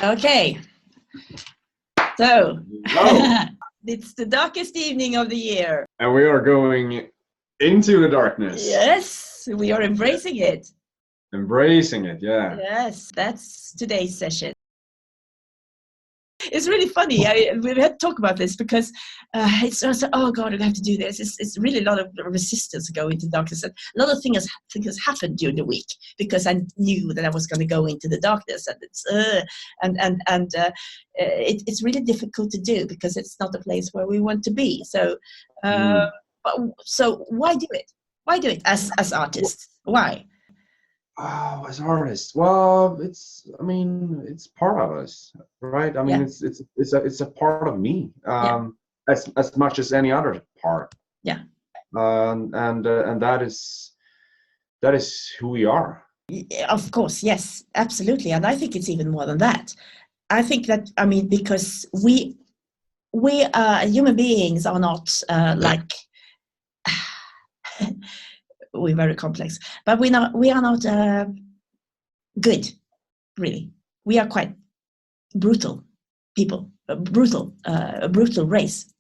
Okay, so Oh, it's the darkest evening of the year. and we are going into the darkness. Yes, we are embracing it. Embracing it, yeah. Yes, that's today's session. It's really funny. We had to talk about this because it's also, oh God, we have to do this. It's really a lot of resistance to go into darkness. And a lot of things happened during the week because I knew that I was going to go into the darkness, and it's really difficult to do because it's not a place where we want to be. So, so why do it? Why do it as artists? Why? Oh, as artists, well, it's part of us, right? I mean, Yeah. it's a part of me, Yeah. as much as any other part. Yeah. And that is who we are. Of course, yes, absolutely. And I think it's even more than that. I think that, because we human beings are not like we're very complex, but we are not good, really. We are quite brutal people, a brutal race.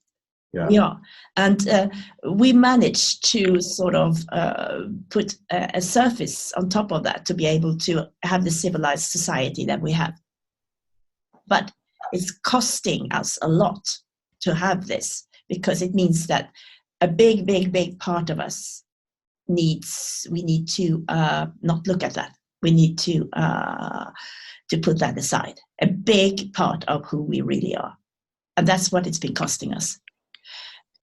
Yeah. We are, and we manage to sort of put a surface on top of that to be able to have the civilized society that we have. But it's costing us a lot to have this because it means that a big part of us we need to not look at that. We need to put that aside. A big part of who we really are, and that's what it's been costing us.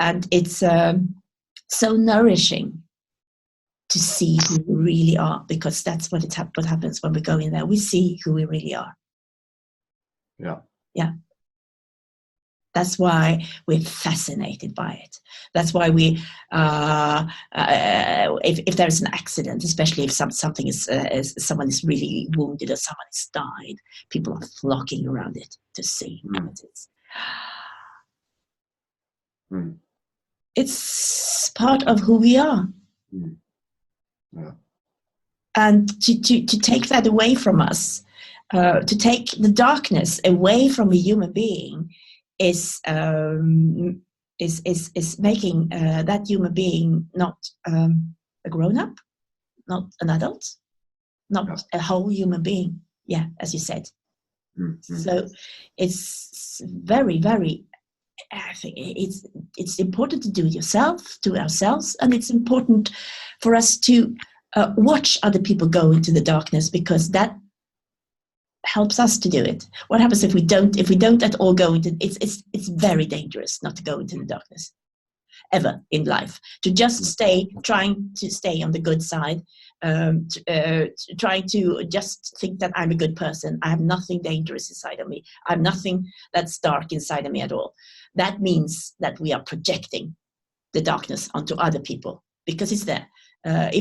And it's so nourishing to see who we really are, because that's what happens when we go in there. We see who we really are. Yeah. Yeah. That's why we're fascinated by it. That's why we, if there's an accident, especially if someone is really wounded or someone has died, people are flocking around it to see how it is. It's part of who we are. Yeah. And to take that away from us, to take the darkness away from a human being, is making that human being not a grown-up, not an adult, not a whole human being. Yeah, as you said. So it's very, very, I think it's important to do it yourself, to ourselves, and it's important for us to watch other people go into the darkness, because that helps us to do it. What happens if we don't at all go into it's very dangerous not to go into the darkness ever in life, to just trying to stay on the good side, trying to just think that I'm a good person. I have nothing dangerous inside of me. I have nothing that's dark inside of me at all. That means that we are projecting the darkness onto other people because it's there. And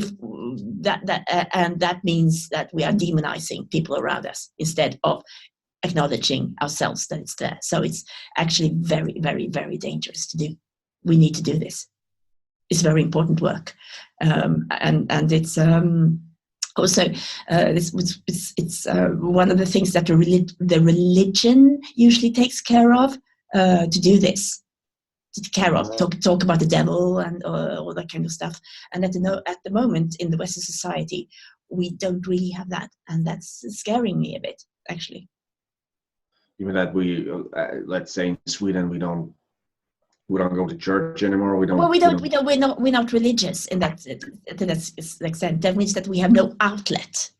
that means that we are demonizing people around us instead of acknowledging ourselves that it's there. So it's actually very, very, very dangerous to do. We need to do this. It's very important work, and it's also it's one of the things that the religion usually takes care of, to do this. Talk about the devil and all that kind of stuff. And at the moment in the Western society, we don't really have that, and that's scaring me a bit, actually. Even that we, let's say in Sweden, we don't go to church anymore. We're not religious in that extent. That means that we have no outlet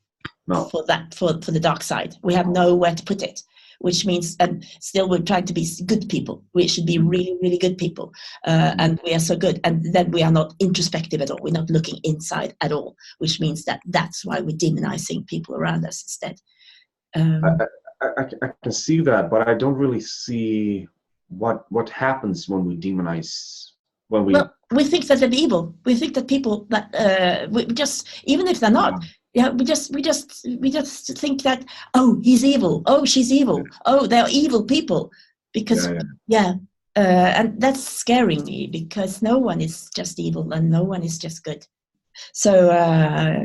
for that, for the dark side. We have nowhere to put it. Which means, and still we're trying to be good people. We should be really, really good people. And we are so good. And then we are not introspective at all. We're not looking inside at all, which means that's why we're demonizing people around us instead. I can see that, but I don't really see what happens when we demonize. We think that they're evil. We think that people that we just, even if they're not, we just think that, oh, he's evil, oh, she's evil, oh, they're evil people, because and that's scaring me, because no one is just evil and no one is just good. So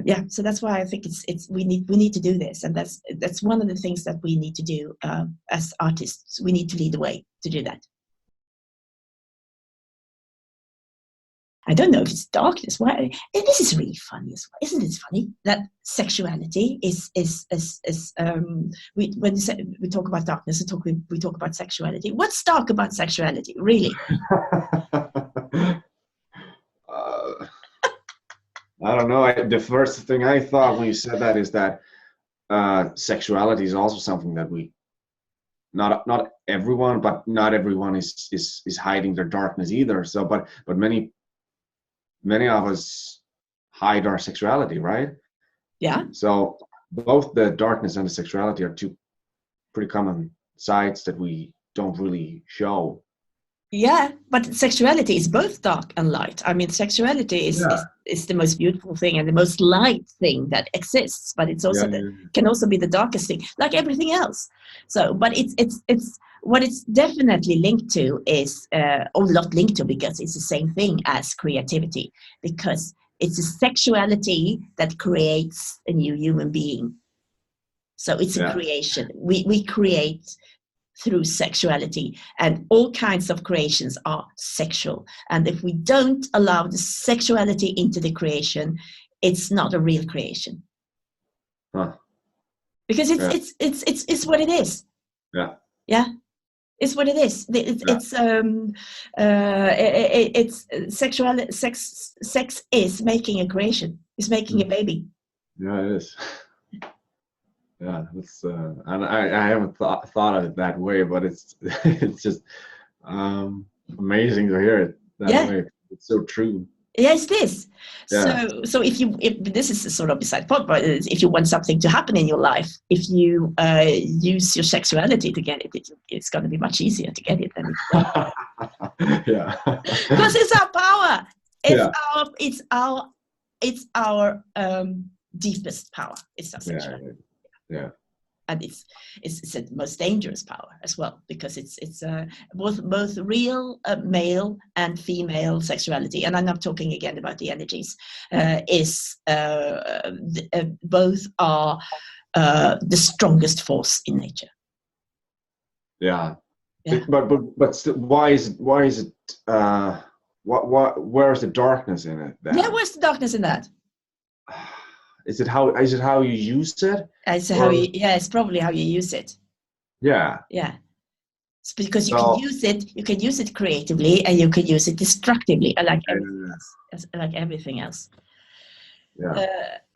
yeah, so that's why I think we need to do this, and that's one of the things that we need to do as artists. We need to lead the way to do that. I don't know if it's darkness. Why? This is really funny as well, isn't it? Funny that sexuality is when we talk about darkness, we talk about sexuality. What's dark about sexuality, really? I don't know. The first thing I thought when you said that is that sexuality is also something that we not everyone, but not everyone is hiding their darkness either. So, but many of us hide our sexuality, right? Yeah. So both the darkness and the sexuality are two pretty common sides that we don't really show. Yeah, but sexuality is both dark and light. I mean, sexuality is the most beautiful thing and the most light thing that exists, but it's also can also be the darkest thing, like everything else. So, but it's what it's definitely linked to is, or not linked to, because it's the same thing as creativity, because it's a sexuality that creates a new human being. So it's a creation. We create through sexuality, and all kinds of creations are sexual, and if we don't allow the sexuality into the creation, it's not a real creation. Because it's what it is. It's what it is. Sex is making a creation. It's making a baby. Yeah, it is. Yeah, that's and I haven't thought of it that way, but it's just amazing to hear it that way. It's so true. Yes, it is. So if this is sort of beside point, but if you want something to happen in your life, if you use your sexuality to get it, it's going to be much easier to get it than if you don't. Yeah. Because it's our power. It's our deepest power. It's our sexuality. Yeah. And it's the most dangerous power as well, because it's both real male and female sexuality, and I'm not talking again about the energies. Both are the strongest force in nature. Yeah. But still, why is it? Where's the darkness in it then? Yeah, where's the darkness in that? Is it how you use it? It's probably how you use it. Yeah. Yeah. It's because you can use it creatively, and you can use it destructively, like everything else. Yeah.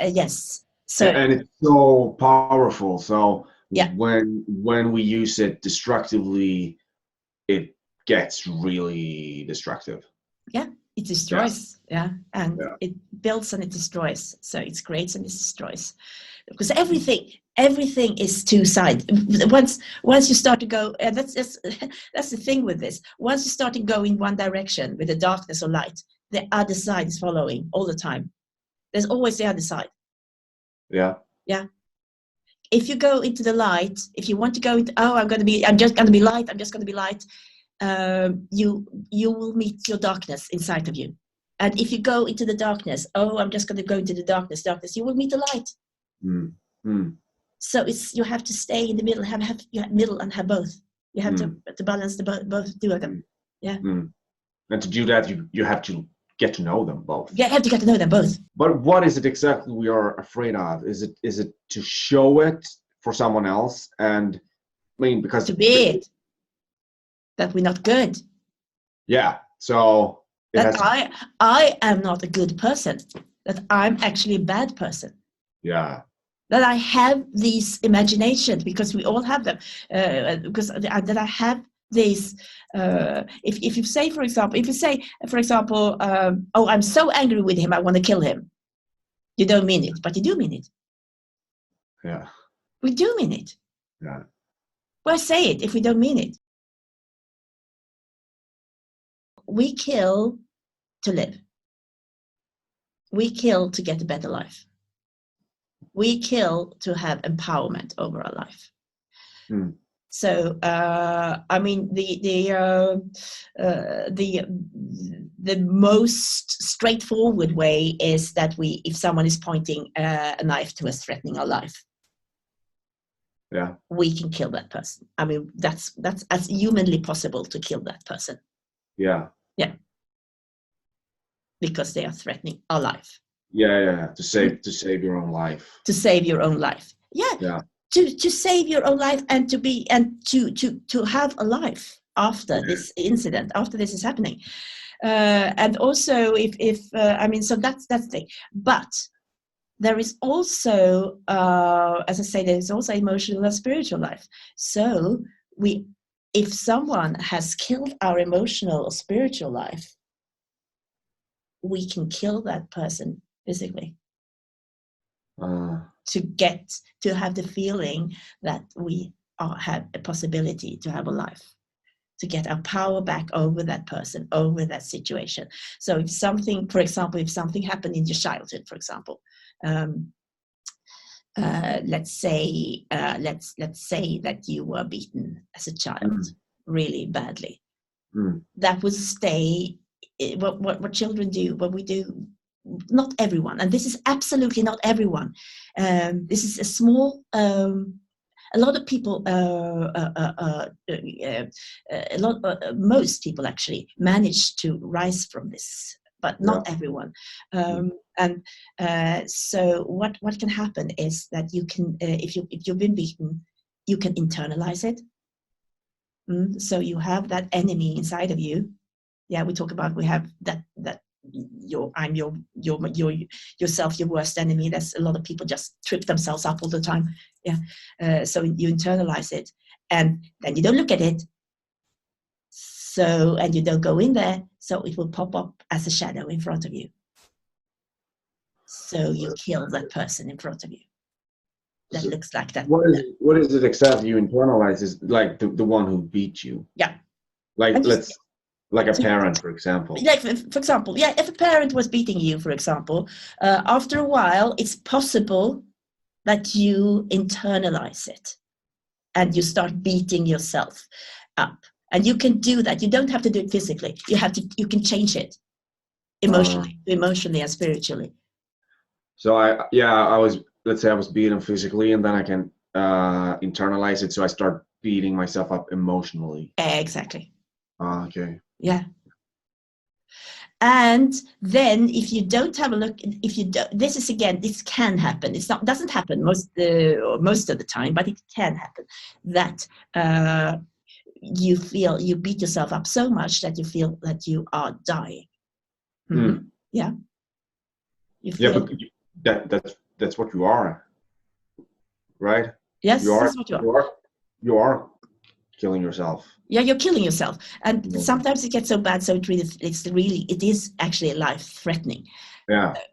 Yes. So and it's so powerful. So when we use it destructively, it gets really destructive. Yeah. It destroys, and it builds and it destroys. So it creates and it destroys, because everything is two sides. Once you start to go, and that's the thing with this. Once you start to go in one direction with the darkness or light, the other side is following all the time. There's always the other side. Yeah. Yeah. If you go into the light, if you want to go into, I'm just going to be light. I'm just going to be light. You will meet your darkness inside of you. And if you go into the darkness, I'm just going to go into the darkness, you will meet the light. So you have to stay in the middle, have middle and have both. You have to balance both two of them. Yeah. And to do that, you have to get to know them both. Yeah, you have to get to know them both. But what is it exactly we are afraid of? Is it to show it for someone else? And I mean, because to be it, that we're not good. Yeah. So that I am not a good person. That I'm actually a bad person. Yeah. That I have these imaginations, because we all have them. That I have these. If you say, for example, I'm so angry with him, I want to kill him. You don't mean it, but you do mean it. Yeah. We do mean it. Yeah. Why say it if we don't mean it? We kill to live. We kill to get a better life. We kill to have empowerment over our life. So I mean, the most straightforward way is that if someone is pointing a knife to us, threatening our life, Yeah. we can kill that person. I mean, that's as humanly possible to kill that person. Yeah. Yeah. Because they are threatening our life. Yeah. To save your own life. To save your own life. Yeah. Yeah. To save your own life and to have a life after this incident, after this is happening. And also if I mean, so that's the thing. But there is also, as I say, there is also emotional and spiritual life. So if someone has killed our emotional or spiritual life, we can kill that person physically. To have the feeling that we have a possibility to have a life, to get our power back over that person, over that situation. So if something, for example, if something happened in your childhood, for example, let's say that you were beaten as a child really badly, that would stay. What children do, what we do, not everyone, and this is absolutely not everyone. This is a small. A lot of people, most people actually manage to rise from this, but not everyone. And so what can happen is that you can, if you've been beaten, you can internalize it. So you have that enemy inside of you. Yeah, we have that I'm yourself, your worst enemy. There's a lot of people just trip themselves up all the time. Yeah, so you internalize it, and then you don't look at it. So, and you don't go in there, so it will pop up as a shadow in front of you. So you kill that person in front of you. That looks like that. What is it exactly you internalize? Is like the one who beat you? Yeah. Like a parent, for example. Like for example, yeah, if a parent was beating you, for example, after a while, it's possible that you internalize it and you start beating yourself up. And you can do that. You don't have to do it physically. You can change it emotionally and spiritually. So let's say I was beaten physically, and then I can internalize it. So I start beating myself up emotionally. Exactly. Okay. Yeah. And then if you don't have a look, this can happen. Doesn't happen most of the time, but it can happen that you beat yourself up so much that you feel that you are dying. Yeah. You feel, but that's what you are, right? Yes, that's what you are. You are killing yourself. Yeah, you're killing yourself, and sometimes it gets so bad, so it is actually life-threatening.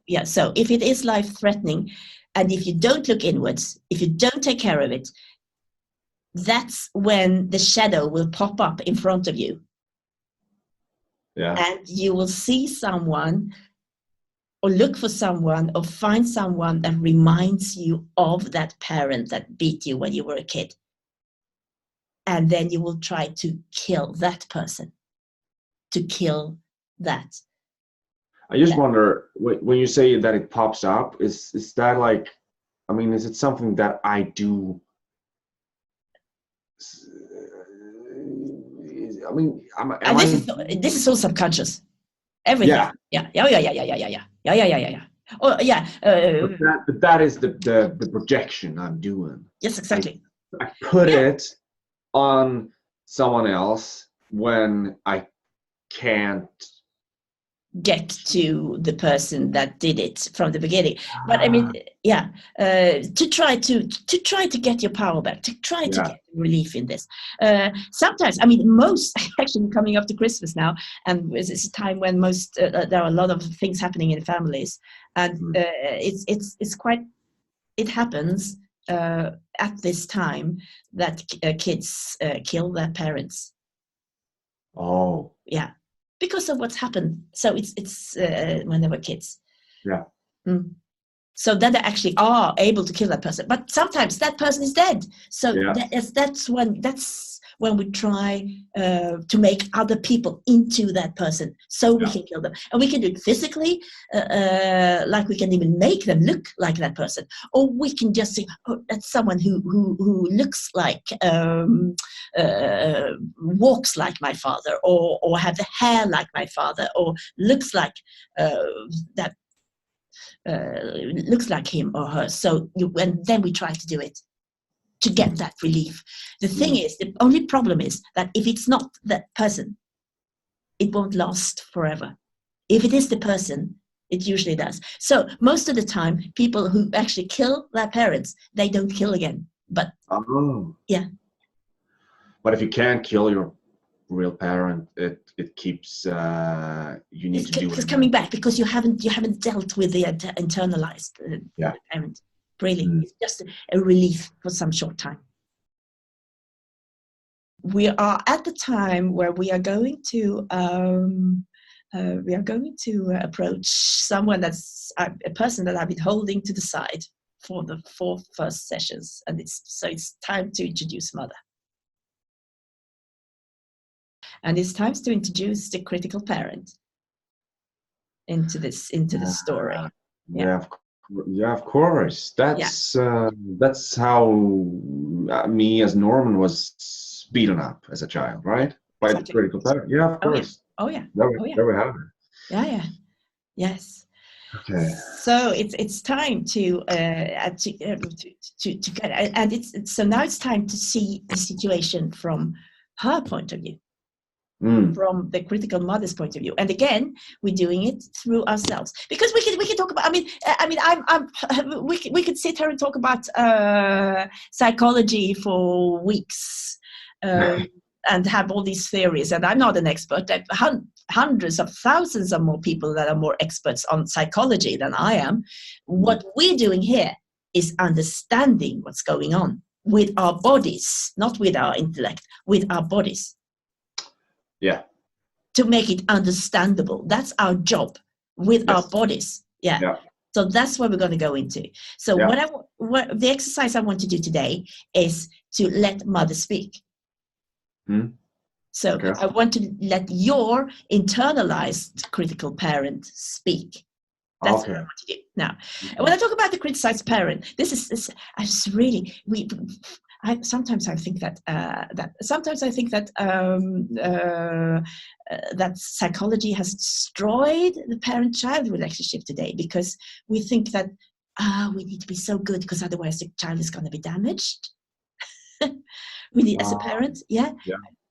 Yeah. So if it is life-threatening, and if you don't look inwards, if you don't take care of it, that's when the shadow will pop up in front of you. Yeah. And you will see someone, or look for someone, or find someone that reminds you of that parent that beat you when you were a kid. And then you will try to kill that person, to kill that. I just wonder, when you say that it pops up, is that like, I mean, is it something that I do? I mean, this is all subconscious. Everything. Yeah. Oh, yeah. But that is the projection I'm doing. Yes, exactly. I put it on someone else when I can't get to the person that did it from the beginning. But I mean, to try to get your power back, to try to get relief in this. Sometimes, I mean, most actually coming up to Christmas now, and it's a time when most there are a lot of things happening in families, and it's quite. It happens at this time that kids kill their parents. Oh. Yeah. Because of what's happened. So it's when they were kids. Yeah. So that they actually are able to kill that person. But sometimes that person is dead. So that's when we try to make other people into that person, so we can kill them. And we can do it physically, like we can even make them look like that person. Or we can just say, oh, that's someone who looks like, walks like my father, or have the hair like my father, or looks like that. Looks like him or her. So and then we try to do it to get that relief. The thing is, the only problem is that if it's not that person, it won't last forever. If it is the person, it usually does. So most of the time, people who actually kill their parents, they don't kill again. But but if you can't kill your real parent, it keeps you need to do it. It's coming back because you haven't dealt with the internalized parent. Really, it's just a relief for some short time. We are at the time where we are going to approach someone that's a person that I've been holding to the side for the 4 first sessions, and it's time to introduce mother. And it's time to introduce the critical parent into the story. Yeah, of course. That's how me as Norman was beaten up as a child, right? By the critical parent. Yeah, of course. Oh yeah. There we have it. Yeah. Yes. Okay. So it's time to get, and so now it's time to see the situation from her point of view. From the critical mother's point of view, and again, we're doing it through ourselves, because we can talk about. We could sit here and talk about psychology for weeks, and have all these theories. And I'm not an expert. Hundreds of thousands of more people that are more experts on psychology than I am. What we're doing here is understanding what's going on with our bodies, not with our intellect, with our bodies. Yeah. To make it understandable. That's our job with our bodies. Yeah. So that's what we're going to go into. So what the exercise I want to do today is to let mother speak. So I want to let your internalized critical parent speak. That's what I want to do now. And when I talk about the criticized parent, sometimes I think that that psychology has destroyed the parent-child relationship today, because we think that we need to be so good because otherwise the child is going to be damaged. We need, as a parent,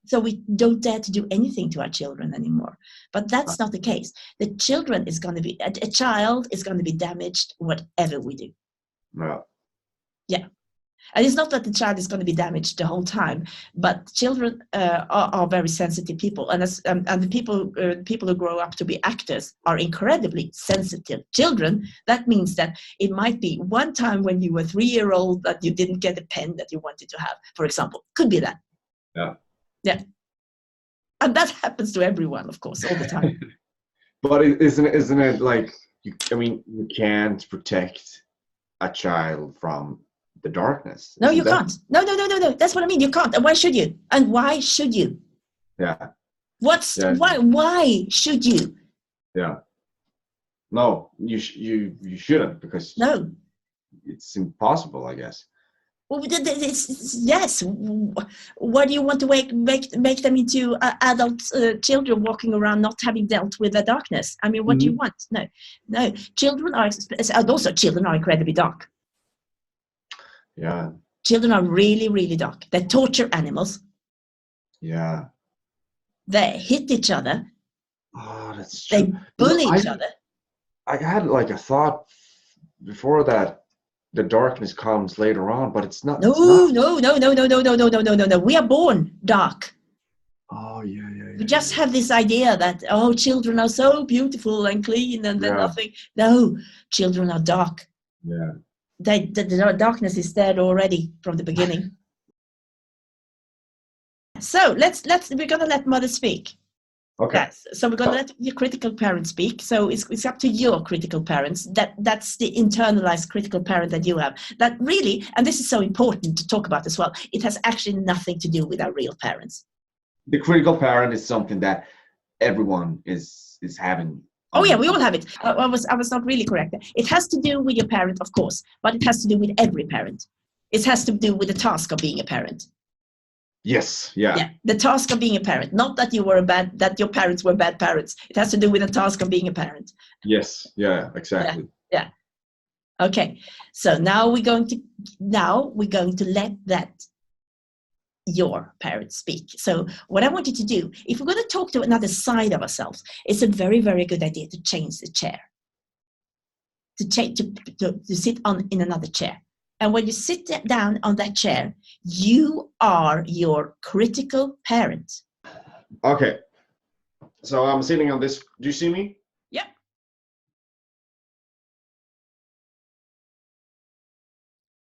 so we don't dare to do anything to our children anymore. But that's not the case. The children is going to be a child is going to be damaged whatever we do. Yeah. And it's not that the child is going to be damaged the whole time, but children are very sensitive people, and the people who grow up to be actors are incredibly sensitive children. That means that it might be one time when you were 3-year-old that you didn't get a pen that you wanted to have, for example. Could be that. Yeah. And that happens to everyone, of course, all the time. But isn't it like, you can't protect a child from the darkness. No, you can't. No. That's what I mean. You can't. And why should you? And why should you? Yeah. Why should you? Yeah. No, you shouldn't, because it's impossible, I guess. Well, yes. What do you want to make them into adult children walking around not having dealt with the darkness? I mean, what do you want? No. Children are incredibly dark. Yeah. Children are really, really dark. They torture animals. Yeah. They hit each other. Oh, that's true. They bully each other. I had like a thought before that the darkness comes later on, but it's not. No. We are born dark. Oh, yeah. We just have this idea that, children are so beautiful and clean and then nothing. No, children are dark. Yeah. The darkness is there already from the beginning. So we're gonna let mother speak. Okay. Yes. So we're going to let your critical parent speak. So it's up to your critical parents. That's the internalized critical parent that you have. That really, and this is so important to talk about as well, it has actually nothing to do with our real parents. The critical parent is something that everyone is having. Oh yeah, we all have it. I was not really correct. It has to do with your parent, of course, but it has to do with every parent. It has to do with the task of being a parent. Yes. Yeah. Yeah, the task of being a parent, not that that your parents were bad parents. It has to do with the task of being a parent. Yes. Yeah. Exactly. Yeah. Okay. So now we're going to let your parents speak. So what I want you to do, if we're going to talk to another side of ourselves, it's a very, very good idea to change the chair. To sit in another chair. And when you sit down on that chair, you are your critical parent. Okay. So I'm sitting on this. Do you see me? Yeah.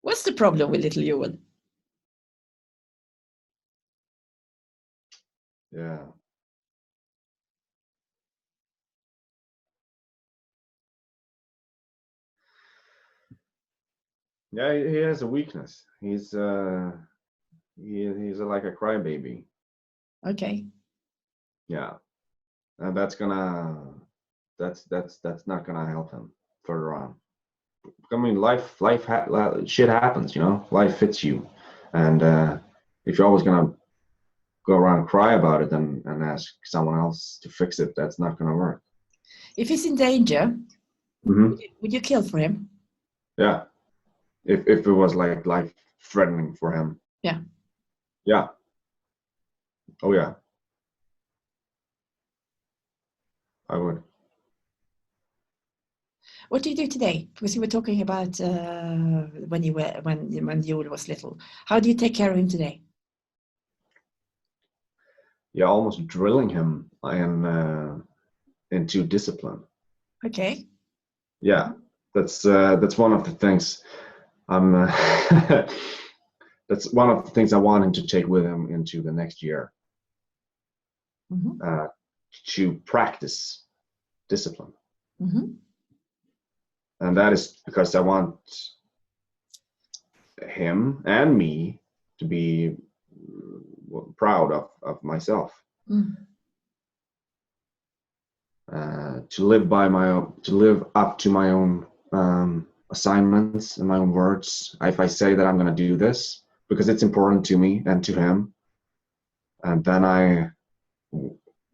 What's the problem with little Joel? Yeah. Yeah, he has a weakness. He's like a crybaby. Okay. Yeah, and that's not gonna help him further on. I mean, shit happens, you know. Life fits you, and if you're always gonna go around and cry about it and ask someone else to fix it, that's not gonna work. If he's in danger, Mm-hmm. would you kill for him? Yeah, if it was like life threatening for him. Yeah. Yeah. Oh yeah, I would. What do you do today? Because you were talking about when Joel was little. How do you take care of him today? Yeah, almost drilling him into discipline. Okay. Yeah, that's one of the things I'm. That's one of the things I want him to take with him into the next year. Mm-hmm. To practice discipline, Mm-hmm. and that is because I want him and me to be proud of myself. Mm. To live up to my own assignments and my own words. If I say that I'm going to do this because it's important to me and to him, and then I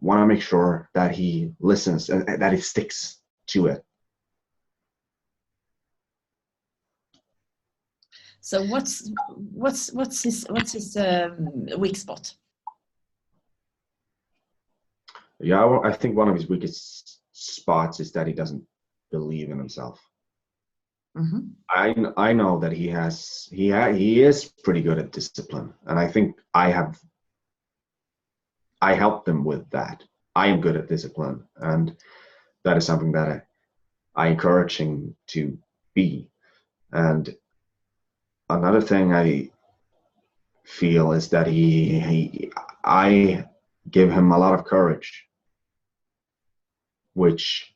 want to make sure that he listens and that he sticks to it. So what's his weak spot? Yeah, I think one of his weakest spots is that he doesn't believe in himself. Mm-hmm. I know that he is pretty good at discipline, and I think I helped him with that. I am good at discipline, and that is something that I encourage him to be. And another thing I feel is that I give him a lot of courage, which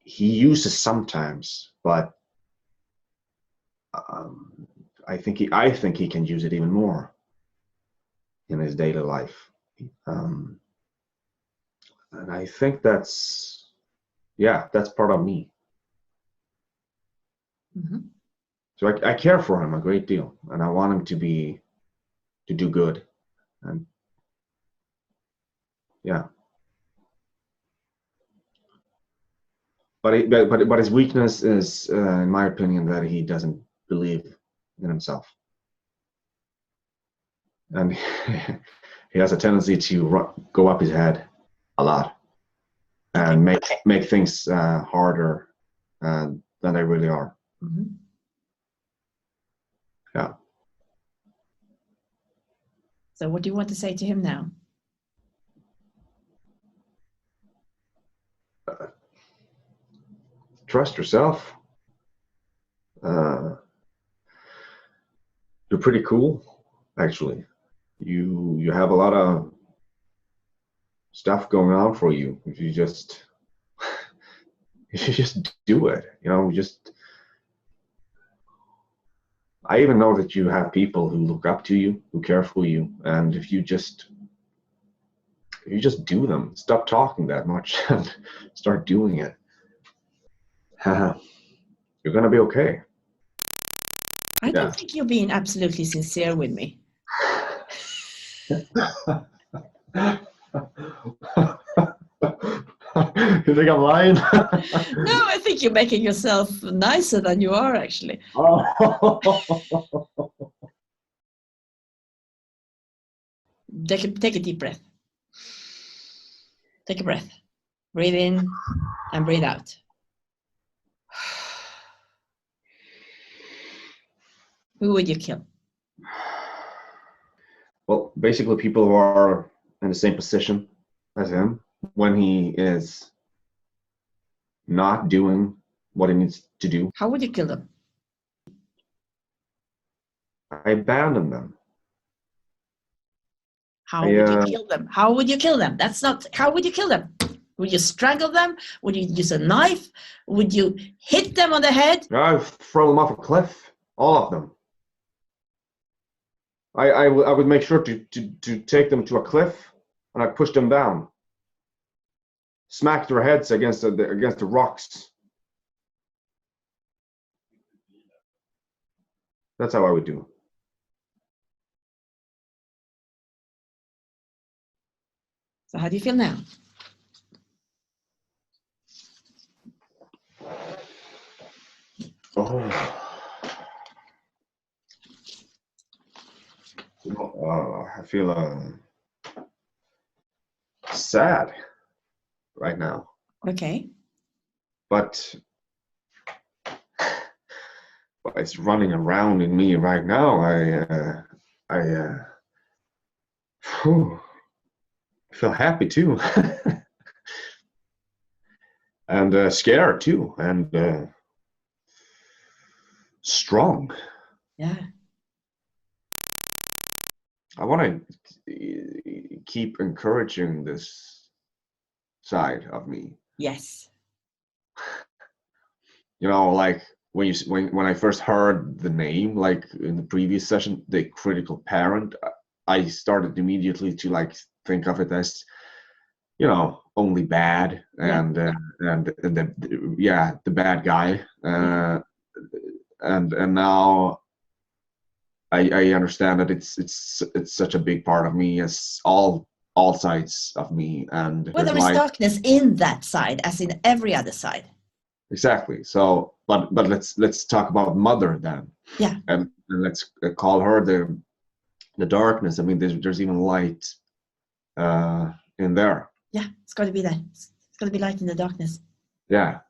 he uses sometimes, but I think he can use it even more in his daily life. And I think that's part of me. Mm-hmm. So I care for him a great deal, and I want him to do good, and yeah. But his weakness is, in my opinion, that he doesn't believe in himself, and he has a tendency to go up his head a lot and make things harder than they really are. Mm-hmm. Yeah. So what do you want to say to him now? Trust yourself. You're pretty cool, actually. You have a lot of stuff going on for you if you just do it. I even know that you have people who look up to you, who care for you, and if you just do them, stop talking that much and start doing it, you're gonna be okay. I don't think you're being absolutely sincere with me. You think I'm lying? No, I think you're making yourself nicer than you are, actually. Take a deep breath. Take a breath. Breathe in and breathe out. Who would you kill? Well, basically people who are in the same position as him when he is not doing what he needs to do. How would you kill them? I abandon them. How would you kill them? How would you kill them? That's not, how would you kill them? Would you strangle them? Would you use a knife? Would you hit them on the head? I throw them off a cliff, all of them. I would make sure to take them to a cliff, and I push them down, smack their heads against the rocks. That's how I would do. So how do you feel now? I feel sad right now. Okay. But it's running around in me right now. I feel happy too, and scared too, and strong. Yeah. I want to keep encouraging this side of me. Yes. Like when I first heard the name, like in the previous session, the critical parent, I started immediately to like think of it as, only bad and the bad guy, and now I understand that it's such a big part of me, as all sides of me, and Well, there is darkness in that side, as in every other side. Exactly. So, but let's talk about mother then. Yeah. And let's call her the darkness. I mean, there's even light in there. Yeah, it's got to be that. It's got to be light in the darkness. Yeah,